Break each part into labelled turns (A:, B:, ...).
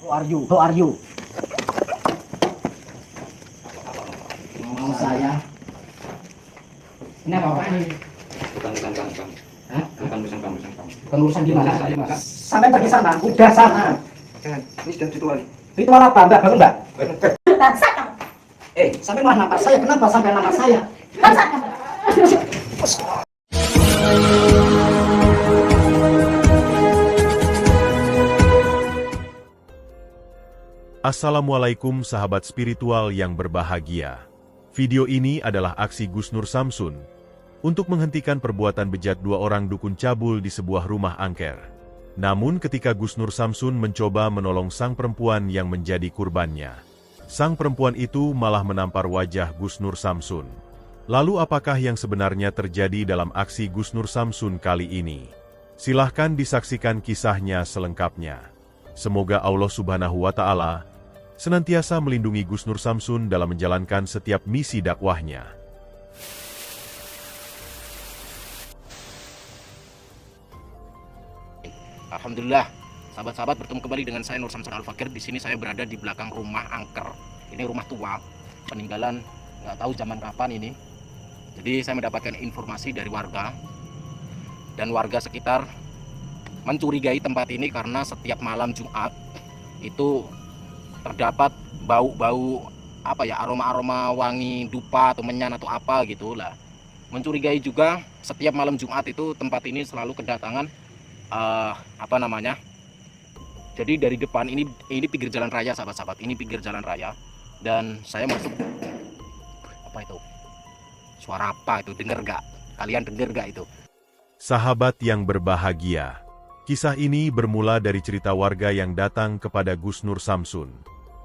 A: Who are you? Who are you? Mau saya. Ini apa ini?
B: Bukan urusan kamu.
A: Hah?
B: Bukan urusan kamu.
A: Bukan urusan di mana?
B: Saya.
A: Sampai pergi sana. Udah sana.
B: Jangan. Ini sudah ritual.
A: Ritual apa? Mbak, bangun mbak.
C: Bangsa kamu.
A: Sampai mana nampak saya? Kenapa sampai nama saya?
C: Bangsa kamu.
D: Assalamualaikum sahabat spiritual yang berbahagia. Video ini adalah aksi Gus Nur Samsun untuk menghentikan perbuatan bejat dua orang dukun cabul di sebuah rumah angker. Namun ketika Gus Nur Samsun mencoba menolong sang perempuan yang menjadi kurbannya, sang perempuan itu malah menampar wajah Gus Nur Samsun. Lalu apakah yang sebenarnya terjadi dalam aksi Gus Nur Samsun kali ini? Silahkan disaksikan kisahnya selengkapnya. Semoga Allah Subhanahu wa Ta'ala senantiasa melindungi Gus Nur Samsun dalam menjalankan setiap misi dakwahnya.
E: Alhamdulillah, sahabat-sahabat, bertemu kembali dengan saya Nur Samsun Al-Fakir. Di sini saya berada di belakang rumah angker. Ini rumah tua, peninggalan nggak tahu zaman kapan ini. Jadi saya mendapatkan informasi dari warga, dan warga sekitar mencurigai tempat ini karena setiap malam Jumat itu terdapat bau-bau aroma-aroma wangi dupa atau menyan atau apa gitu lah. Mencurigai juga setiap malam Jumat itu tempat ini selalu kedatangan jadi dari depan ini pinggir jalan raya, sahabat-sahabat. Ini pinggir jalan raya dan saya masuk. Apa itu? Suara apa itu? Dengar gak? Kalian dengar gak itu?
D: Sahabat yang berbahagia, kisah ini bermula dari cerita warga yang datang kepada Gus Nur Samsun,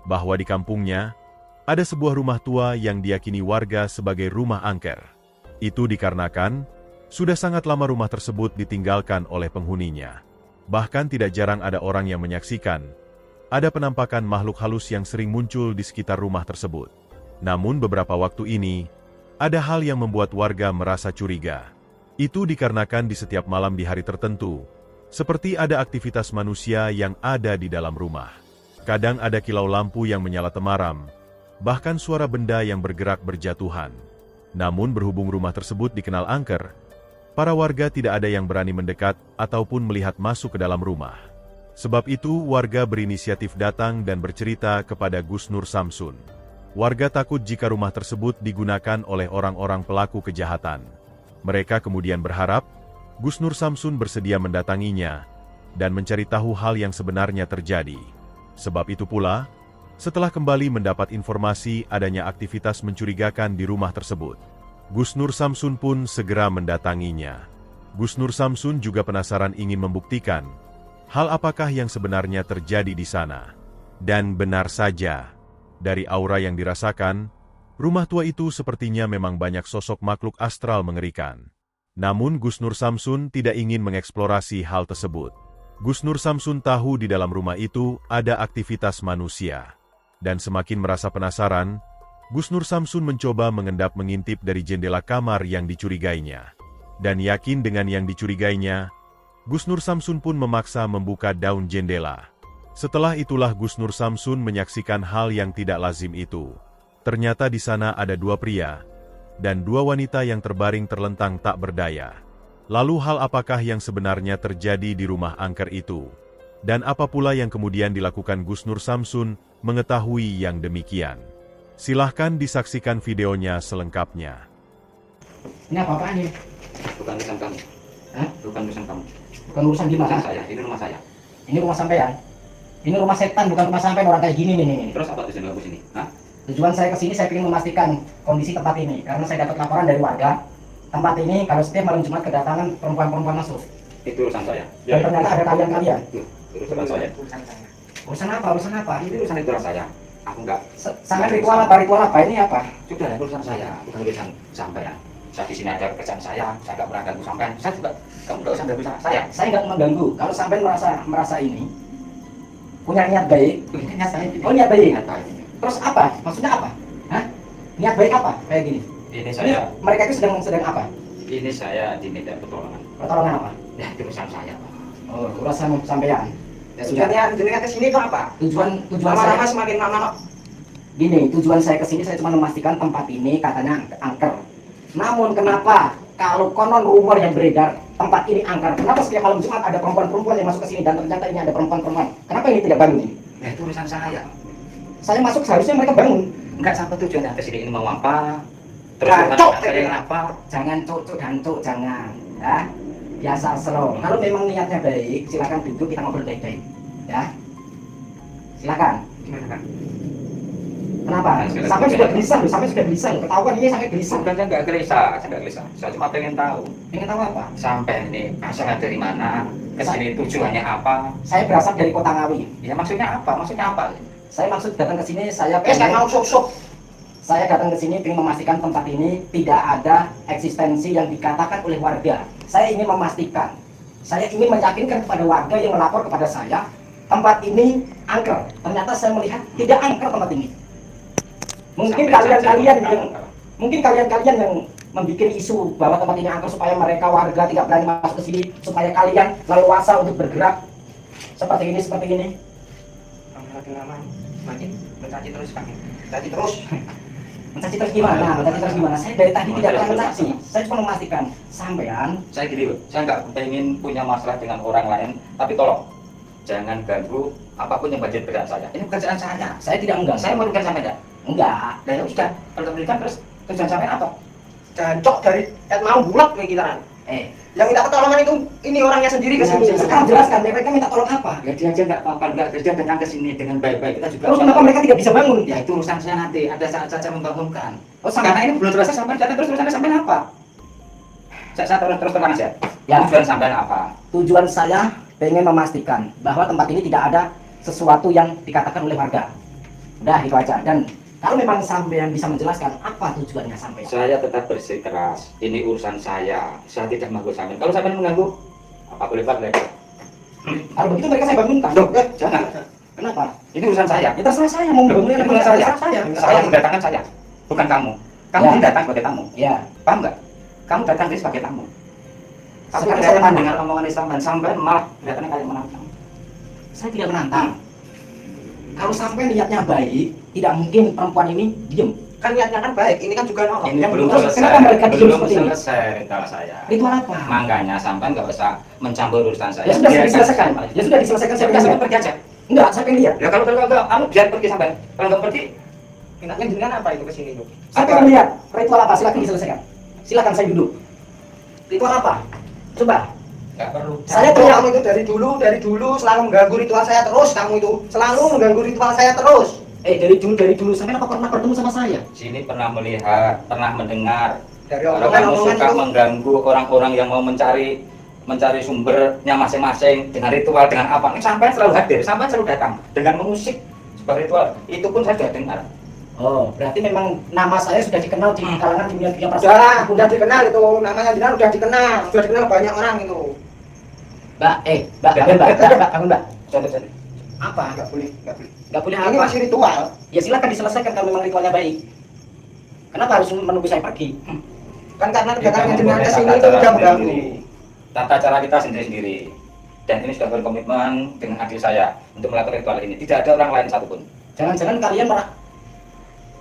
D: bahwa di kampungnya ada sebuah rumah tua yang diyakini warga sebagai rumah angker. Itu dikarenakan sudah sangat lama rumah tersebut ditinggalkan oleh penghuninya. Bahkan tidak jarang ada orang yang menyaksikan ada penampakan makhluk halus yang sering muncul di sekitar rumah tersebut. Namun beberapa waktu ini ada hal yang membuat warga merasa curiga. Itu dikarenakan di setiap malam di hari tertentu, seperti ada aktivitas manusia yang ada di dalam rumah. Kadang ada kilau lampu yang menyala temaram, bahkan suara benda yang bergerak berjatuhan. Namun berhubung rumah tersebut dikenal angker, para warga tidak ada yang berani mendekat ataupun melihat masuk ke dalam rumah. Sebab itu warga berinisiatif datang dan bercerita kepada Gus Nur Samsun. Warga takut jika rumah tersebut digunakan oleh orang-orang pelaku kejahatan. Mereka kemudian berharap Gus Nur Samsun bersedia mendatanginya dan mencari tahu hal yang sebenarnya terjadi. Sebab itu pula, setelah kembali mendapat informasi adanya aktivitas mencurigakan di rumah tersebut, Gus Nur Samsun pun segera mendatanginya. Gus Nur Samsun juga penasaran ingin membuktikan hal apakah yang sebenarnya terjadi di sana. Dan benar saja, dari aura yang dirasakan, rumah tua itu sepertinya memang banyak sosok makhluk astral mengerikan. Namun Gus Nur Samsun tidak ingin mengeksplorasi hal tersebut. Gus Nur Samsun tahu di dalam rumah itu ada aktivitas manusia. Dan semakin merasa penasaran, Gus Nur Samsun mencoba mengintip dari jendela kamar yang dicurigainya. Dan yakin dengan yang dicurigainya, Gus Nur Samsun pun memaksa membuka daun jendela. Setelah itulah Gus Nur Samsun menyaksikan hal yang tidak lazim itu. Ternyata di sana ada dua pria dan dua wanita yang terbaring terlentang tak berdaya. Lalu hal apakah yang sebenarnya terjadi di rumah angker itu? Dan apa pula yang kemudian dilakukan Gus Nur Samsun mengetahui yang demikian? Silahkan disaksikan videonya selengkapnya.
A: Ini apa ini?
B: Bukan urusan kamu.
A: Hah?
B: Bukan urusan kamu.
A: Bukan urusan di mana?
B: Saya. Ini rumah saya.
A: Ini rumah sampean. Ini rumah setan, bukan rumah sampean orang kayak gini nih.
B: Terus apa tujuan kamu sini? Hah?
A: Tujuan saya ke sini saya ingin memastikan kondisi tempat ini karena saya dapat laporan dari warga. Tempat ini kalau setiap malam Jumat kedatangan perempuan-perempuan masuk.
B: Itu urusan saya.
A: Dan ternyata ada kalian-kalian.
B: Itu urusan saya.
A: Urusan apa? Urusan apa?
B: Itu urusan ritual saya. Aku enggak.
A: Sangat ritual apa? Ritual apa? Ini apa?
B: Sudah ada urusan saya, bukan urusan sampean. Saya di sini ada pekerjaan saya enggak pernah ganggu sampean. Saya juga, kamu enggak usah ganggu saya.
A: Saya nggak mengganggu. Kalau sampean merasa ini punya niat baik.
B: Niat saya.
A: Oh, niat baik.
B: Niat baik.
A: Terus apa? Maksudnya apa? Hah? Niat baik apa? Kayak gini.
B: Ini saya.
A: Mereka itu sedang apa?
B: Ini saya diminta pertolongan.
A: Pertolongan apa?
B: Ya, itu urusan saya.
A: Oh, urusan sampean. Ya sudah.
B: Tujuannya ke sini itu apa?
A: Tujuan
B: Lama-lama
A: saya
B: semakin lama.
A: gini, tujuan saya ke sini saya cuma memastikan tempat ini katanya angker. Namun kenapa kalau konon rumor yang beredar tempat ini angker, kenapa setiap malam Jumat ada perempuan-perempuan yang masuk ke sini dan ternyata ini ada perempuan-perempuan? Kenapa ini tidak bangun ini?
B: Ya itu urusan saya.
A: Saya masuk seharusnya mereka bangun.
B: Enggak sampai tujuan ke sini ini mau apa? Terus
A: Cok,
B: saya apa?
A: jangan cuk dan cuk, jangan. Ya, biasa slow. Kalau memang niatnya baik, silakan duduk kita ngobrol baik-baik. Ya, silakan.
B: Gimana kan?
A: Kenapa? Sampai sudah gelisah loh, sampai sudah gelisah loh. Ketahuan ini sampai gelisah.
B: Bukan saya nggak gelisah, saya cuma pengen tahu.
A: Ingin tahu apa?
B: Sampai ini asalnya dari mana? Ke sini tujuannya apa?
A: Saya berasal dari Kota Ngawi.
B: Ya maksudnya apa? Maksudnya apa?
A: Saya maksud datang ke sini, saya
B: Saya mau sok-sok.
A: Saya datang ke sini ingin memastikan tempat ini tidak ada eksistensi yang dikatakan oleh warga. Saya ingin memastikan, saya ingin meyakinkan kepada warga yang melapor kepada saya, tempat ini angker. Ternyata saya melihat tidak angker tempat ini. Mungkin kalian-kalian yang membuat isu bahwa tempat ini angker supaya mereka warga tidak berani masuk ke sini, supaya kalian leluasa untuk bergerak seperti ini.
B: Makin lama makin mencaci terus kami. Mencaci terus.
A: Mencaci terus gimana? Saya dari tadi tidak pernah mencaci. Saya cuma memastikan sampean.
B: Saya gini loh, saya nggak pengen punya masalah dengan orang lain, tapi tolong jangan ganggu apapun yang bagian kerjaan saya. Ini pekerjaan saya.
A: Saya tidak enggak.
B: Saya merugikan sampai enggak?
A: Enggak.
B: Dan ya sudah, kalau merugikan terus tujuan sampai apa?
F: Jancok dari mau bulat kayak kita kan. Yang minta pertolongan itu ini orangnya sendiri ke sini.
A: Sekarang jelaskan mereka minta tolong apa?
B: Ya dia aja nggak apa-apa, nggak kerja datang ke sini dengan baik-baik. Kita juga.
A: Terus kenapa mereka tidak bisa bangun?
B: Ya itu urusan saya nanti. Ada saat saya membangunkan.
A: Oh, sampai
B: Karena ini belum selesai sampai datang terus urusannya sampai apa? Saya terus terang aja.
A: Ya.
B: Tujuan sampai apa?
A: Tujuan saya pengen memastikan bahwa tempat ini tidak ada sesuatu yang dikatakan oleh warga. Udah itu aja. Dan kalau memang sampean bisa menjelaskan apa tujuannya sampai.
B: Saya tetap bersikeras. Ini urusan saya. Saya tidak mengganggu sampean. Kalau sampean mengganggu, apa boleh buat mereka?
A: Kalau begitu mereka saya bangunkan.
B: Loh, jangan.
A: Kenapa?
B: Ini urusan saya.
A: Ya terserah saya mau bangunin
B: Ini
A: apa
B: urusan
A: enggak,
B: saya.
A: terserah saya.
B: Saya mendatangkan saya, bukan kamu. Kamu
A: Ya.
B: ini datang sebagai tamu.
A: Ya.
B: Paham nggak? Kamu datang ini sebagai tamu. Tapi
A: Sekarang
B: saya
A: saya tanya.
B: mendengar omongan Islam dan sampean malah kelihatannya kayak menantang.
A: Saya tidak menantang. Kalau sampai niatnya baik, tidak mungkin perempuan ini diem.
F: Kan niatnya kan baik. Ini kan juga nolong.
B: Ini
A: yang
B: belum
A: terus,
B: selesai.
A: kenapa mereka diem
B: Belum
A: seperti ini?
B: selesai ritual saya.
A: Ritual apa?
B: Makanya sampean nggak usah mencampur urusan saya.
A: Ya sudah
B: Biarkan
A: diselesaikan.
B: saya.
A: Ya sudah diselesaikan.
B: Ya
A: Saya
B: udah,
A: pengen
B: sampean pergi aja.
A: enggak, saya pengen lihat.
B: Ya kalau kamu biar pergi sampean. Kalau nggak pergi,
F: Minatnya jenengan apa itu ke sini itu?
A: Saya pengen lihat ritual apa, silakan diselesaikan. Silakan saya duduk. Ritual apa? Coba.
B: nggak perlu.
A: Saya
F: Kamu
A: teriak.
F: itu dari dulu selalu mengganggu ritual saya terus. Kamu itu selalu mengganggu ritual saya terus.
A: Dari dulu sampai apa pernah bertemu sama saya?
B: Sini pernah melihat, pernah mendengar.
F: Dari
B: Kalau kamu
F: omongan
B: suka
F: itu.
B: mengganggu orang-orang yang mau mencari sumbernya masing-masing dengan ritual, dengan apa? Ini sampai selalu hadir, sampai selalu datang dengan mengusik sebuah ritual. Itu pun saya sudah dengar.
A: Oh, berarti memang nama saya sudah dikenal di kalangan dunia
F: Sudah dikenal itu namanya jenengan sudah dikenal banyak orang itu.
A: Mbak, Mbak, bangun Mbak.
B: Contoh-contoh.
A: Apa?
F: Nggak boleh.
A: Nggak boleh
F: Ini
A: apa?
F: masih ritual.
A: Ya silakan diselesaikan kalau memang ritualnya baik. Kenapa harus menunggu saya pergi?
F: Kan karena
B: Ya,
F: kedatangan
B: kamu
F: jenengan
B: boleh
F: ke sini
B: tata
F: itu
B: cara
F: sudah mengganggu.
B: sendiri. Tata cara kita sendiri-sendiri. Dan ini sudah berkomitmen dengan adik saya untuk melakukan ritual ini. Tidak ada orang lain satupun.
A: Jangan-jangan kalian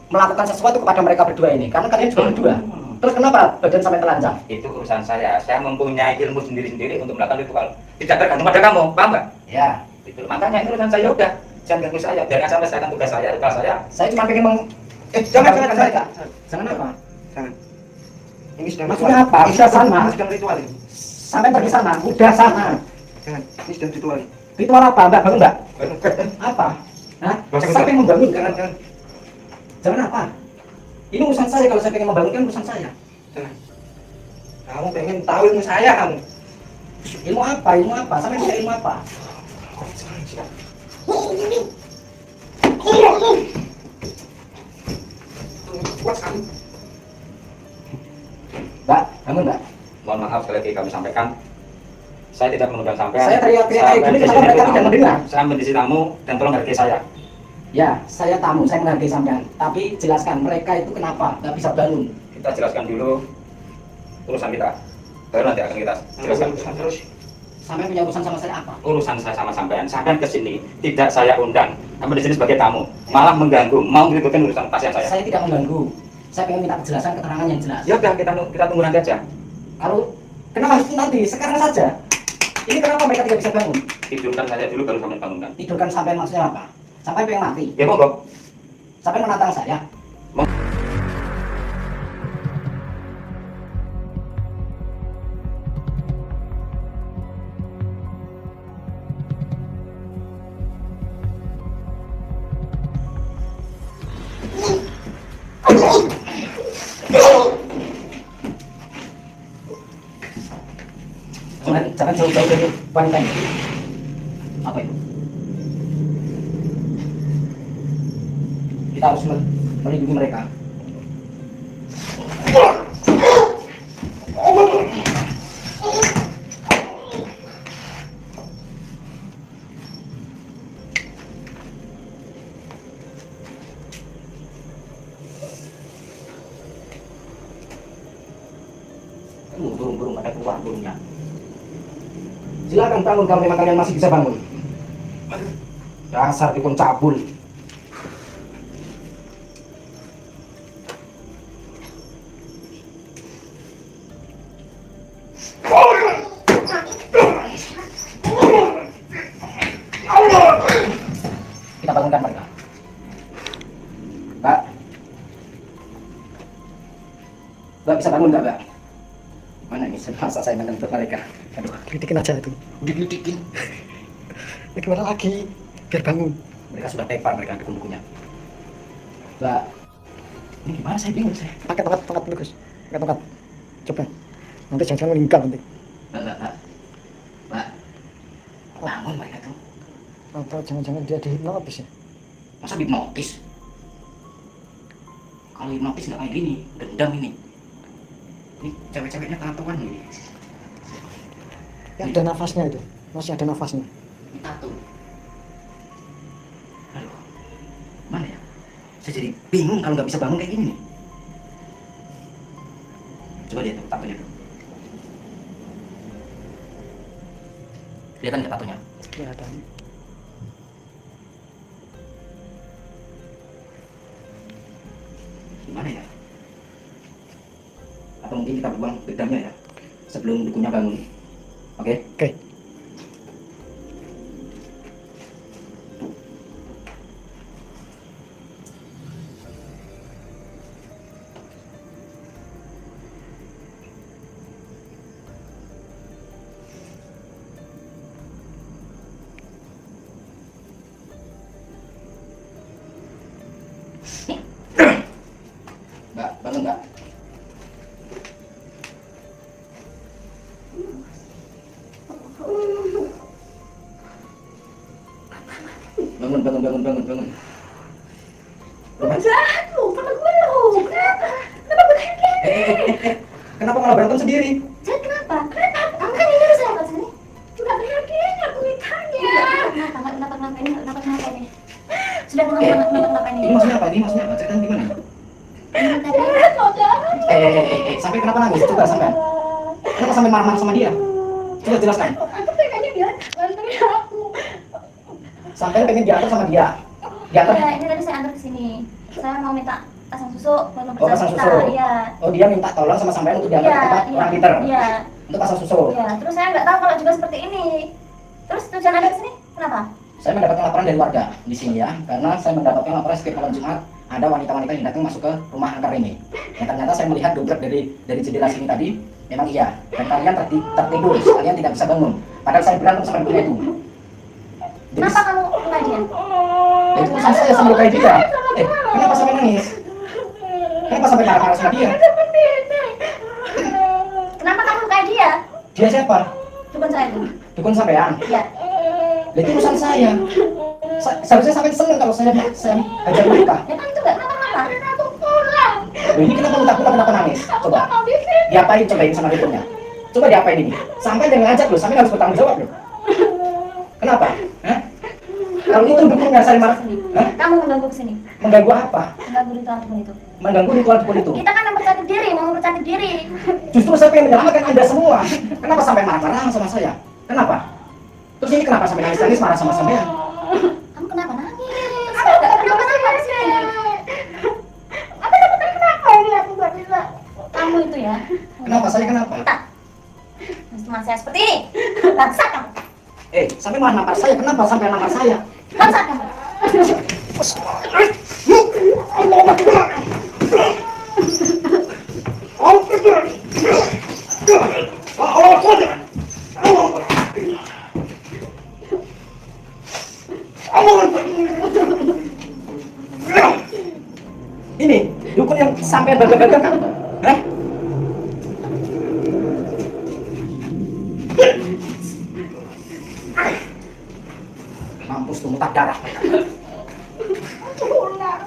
A: melakukan sesuatu kepada mereka berdua ini, karena kalian juga berdua. Terus kenapa badan sampai telanjang?
B: Itu urusan saya. Saya mempunyai ilmu sendiri-sendiri untuk melakukan ritual. Tidak tergantung pada kamu, paham nggak?
A: Ya,
B: Itu. Makanya ini urusan saya udah. Jangan ganggu saya. Biarkan saya selesaikan tugas saya, ritual saya.
A: saya cuma pengen
F: Jangan.
A: Jangan apa?
F: Jangan. Ini sudah
A: Maksudnya
F: ritual.
A: apa?
F: Ini
A: Sudah sama.
F: Ini sudah ritual ini.
A: Sampai pergi sana, udah sana.
F: Jangan. Ini sudah ritual ini.
A: Ritual apa, Mbak? Bangun, Mbak. Apa? Hah?
B: Gak usah
A: Saya pengen membangun.
F: Jangan.
A: Jangan apa? Ini urusan saya, kalau saya pengen membangunkan urusan saya.
F: Jangan. Kamu pengen tahu ilmu saya kamu.
A: Ilmu apa? Ilmu apa? Sampai punya ilmu apa?
F: Kuat sekali.
A: Mbak, bangun, Mbak.
B: Mohon maaf sekali lagi kami sampaikan. Saya tidak mengundang sampean.
A: Saya teriak-teriak kayak
B: Sampean
A: gini,
B: di
A: kenapa
B: sini
A: mereka
B: tamu.
A: tidak mendengar?
B: Saya menjadi tamu dan tolong hargai saya.
A: Ya, saya tamu, saya menghargai sampean. Tapi jelaskan mereka itu kenapa nggak bisa bangun.
B: Kita jelaskan dulu urusan kita. Baru nanti akan kita jelaskan.
F: Terus.
A: Sampai punya urusan sama saya apa?
B: Urusan saya sama sampean ke sini tidak saya undang. Sampai di sini sebagai tamu, malah mengganggu, mau meributkan urusan pasien saya.
A: Saya tidak mengganggu. Saya ingin minta penjelasan keterangan yang jelas.
B: Ya udah kita tunggu nanti aja.
A: Kalau kenapa harus nanti? Sekarang saja. Ini kenapa mereka tidak bisa bangun?
B: Tidurkan saja dulu baru sampai bangunkan.
A: Tidurkan sampai maksudnya apa? Sampai pengen mati.
B: Ya monggo.
A: Sampai menantang saya. Jangan jauh-jauh dari wanita ini. Apa itu? Kita harus melindungi mereka. Burung ada keluar burungnya. Silakan bangun kalau memang kalian masih bisa bangun. Dasar dukun cabul. Kita bangunkan mereka. Mbak. Mbak bisa bangun nggak, Mbak? Mana ini masa saya menentuk mereka? Aduh, kritikin aja itu. Dikritikin. Ini gimana lagi? Biar bangun. Mereka sudah tepar mereka dukun-dukunnya. Mbak, ini gimana saya bingung saya. Pakai tongkat dulu, Gus. Pakai tongkat. Coba. Nanti jangan meninggal nanti. Mbak. Bangun mereka tuh. Atau jangan-jangan dia dihipnotis ya? Masa dihipnotis? Kalau hipnotis nggak kayak gini, dendam ini. Ini cewek-ceweknya tatoan ini. Yang ada nafasnya itu, masih ada nafasnya. Ini tato. Aduh, mana ya? Saya jadi bingung kalau nggak bisa bangun kayak gini nih. Coba lihat tuh tatonya tuh. Kelihatan nggak tatonya? Kelihatan. Gimana ya? Atau mungkin kita buang bedamnya ya sebelum dukunnya bangun. Oke? Oke. Mbak, bangun Mbak. Bangun.
C: Jatuh, sama gue loh. Kenapa? Kenapa berhenti?
A: Kenapa malah berantem sendiri?
C: Jadi kenapa? Kenapa? Kamu kan ini harus lewat sini. Juga berhenti, aku ditanya. Kenapa ini? Sudah kenapa ini?
A: Ini maksudnya apa? Ceritain gimana? Sampai kenapa nangis? Coba sampai. Kenapa sampai marah-marah sama dia? Coba jelaskan.
C: Aku pengennya dia bantuin aku.
A: Sampai pengen diatur sama dia. Diatur.
C: Ya, ini tadi saya antar ke sini. Saya mau minta pasang susu, mau
A: Oh, pasang susu.
C: Iya.
A: Oh, dia minta tolong sama sampean untuk diantar ke tempat orang pinter.
C: Iya.
A: Untuk pasang susu.
C: Iya, terus saya nggak tahu kalau juga seperti ini. Terus tujuan Anda ke sini kenapa?
A: Saya mendapatkan laporan dari warga di sini ya, karena saya mendapatkan laporan setiap malam Jumat ada wanita-wanita yang datang masuk ke rumah angker ini. Dan ternyata saya melihat dobrak dari jendela sini tadi, memang iya. Dan kalian tertidur, kalian tidak bisa bangun. Padahal saya berantem sama dunia itu. Jadi,
C: Kenapa kamu lukai dia?
A: itu urusan saya sama lukai dia. Kenapa sampai nangis? Kenapa sampai marah-marah sama dia?
C: Kenapa kamu lukai dia?
A: Dia siapa?
C: Dukun saya itu.
A: Dukun sampean.
C: Iya.
A: Itu urusan saya. Seharusnya sampai senang kalau saya ajar mereka.
C: Ya kan itu nggak kenapa-napa. Aku pulang.
A: Loh, ini kenapa minta pulang, kenapa nangis? Coba. Diapain cobain sama dukunnya? Coba diapain ini? Sampai jangan ngajak loh, sampai harus bertanggung jawab loh. Kenapa? Hah? Kalau itu dukunnya saya marah. Hah?
C: Kamu mengganggu kesini.
A: Mengganggu apa?
C: Mengganggu ritual dukun itu.
A: Mengganggu ritual dukun itu.
C: Kita kan mempercantik diri, mau mempercantik diri.
A: Justru saya pengen menyelamatkan Anda semua. Kenapa sampai marah-marah sama saya? Kenapa? Terus ini kenapa sampai nangis-nangis marah sama sampean?
C: Kamu kenapa nangis? Kenapa nangis? Kenapa ini aku nggak bisa? Kamu itu ya.
A: Kenapa? Saya kenapa?
C: Tak. Teman saya seperti ini. Bangsat kamu.
A: Sampai malah nampar saya. Kenapa sampai nampar saya?
C: Bangsat kamu.
A: Ini dukun yang sampai bergegar kan? Mampus tuh muntah darah.
C: Pulang.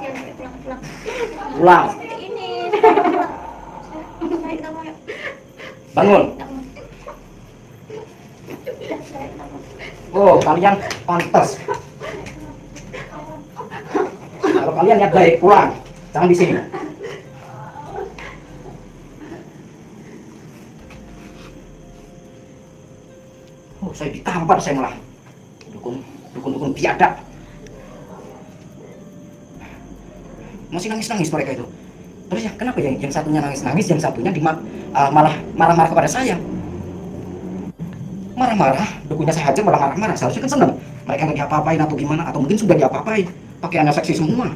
A: Pulang.
C: Seperti ini. Baik, kamu, yuk.
A: Bangun. Oh, kalian pantas. Kalau kalian niat baik, pulang. Jangan di sini. Oh, saya ditampar saya malah. Dukun biadab. Masih nangis-nangis mereka itu. Terus ya, kenapa yang satunya nangis-nangis, yang satunya malah marah-marah kepada saya? Marah-marah, dukunnya saya hajar malah marah-marah. Seharusnya kan senang. Mereka nggak diapa-apain atau gimana, atau mungkin sudah diapa-apain. Pakaiannya seksi semua.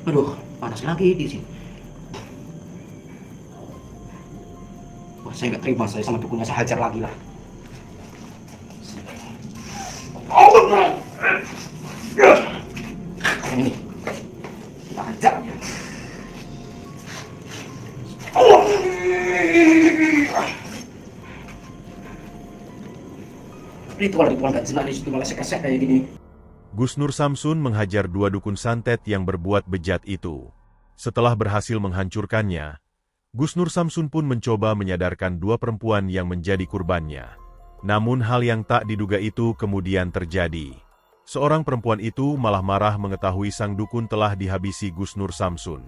A: Aduh, panas lagi di sini. Wah, saya nggak terima, saya sama dukunnya saya hajar lagi lah. Ini kita hajar. Ritual nggak jelas, ritual sekesek kayak gini.
D: Gus Nur Samsun menghajar dua dukun santet yang berbuat bejat itu. Setelah berhasil menghancurkannya, Gus Nur Samsun pun mencoba menyadarkan dua perempuan yang menjadi kurbannya. Namun hal yang tak diduga itu kemudian terjadi. Seorang perempuan itu malah marah mengetahui sang dukun telah dihabisi Gus Nur Samsun.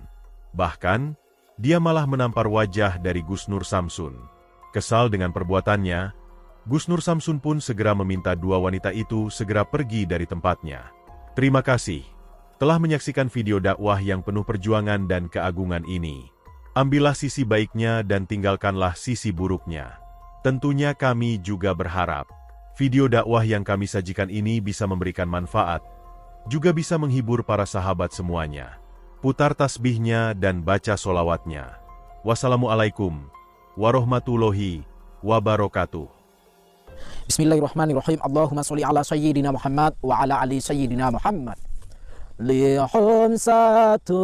D: Bahkan, dia malah menampar wajah dari Gus Nur Samsun. Kesal dengan perbuatannya, Gus Nur Samsun pun segera meminta dua wanita itu segera pergi dari tempatnya. Terima kasih telah menyaksikan video dakwah yang penuh perjuangan dan keagungan ini. Ambillah sisi baiknya dan tinggalkanlah sisi buruknya. Tentunya kami juga berharap video dakwah yang kami sajikan ini bisa memberikan manfaat, juga bisa menghibur para sahabat semuanya. Putar tasbihnya dan baca solawatnya. Wassalamualaikum warahmatullahi wabarakatuh.
G: Bismillahirrahmanirrahim. Allahumma sholli ala sayyidina Muhammad wa ala ali sayyidina Muhammad. Lihum satun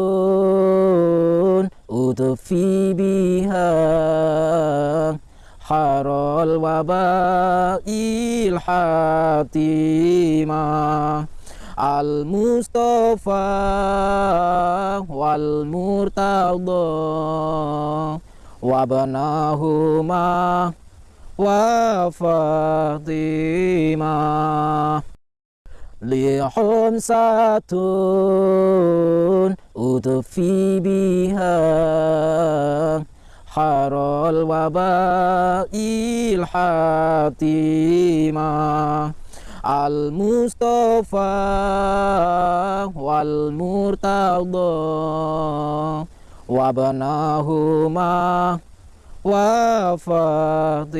G: utufi biha harol wabail hatimah al-Mustafa wal Murtada wabnahuma wa Fatimah. Lihum satun utufi biha harol wabail hatimah al-Mustafa wal Murtada wabnahuma wa Fatimah.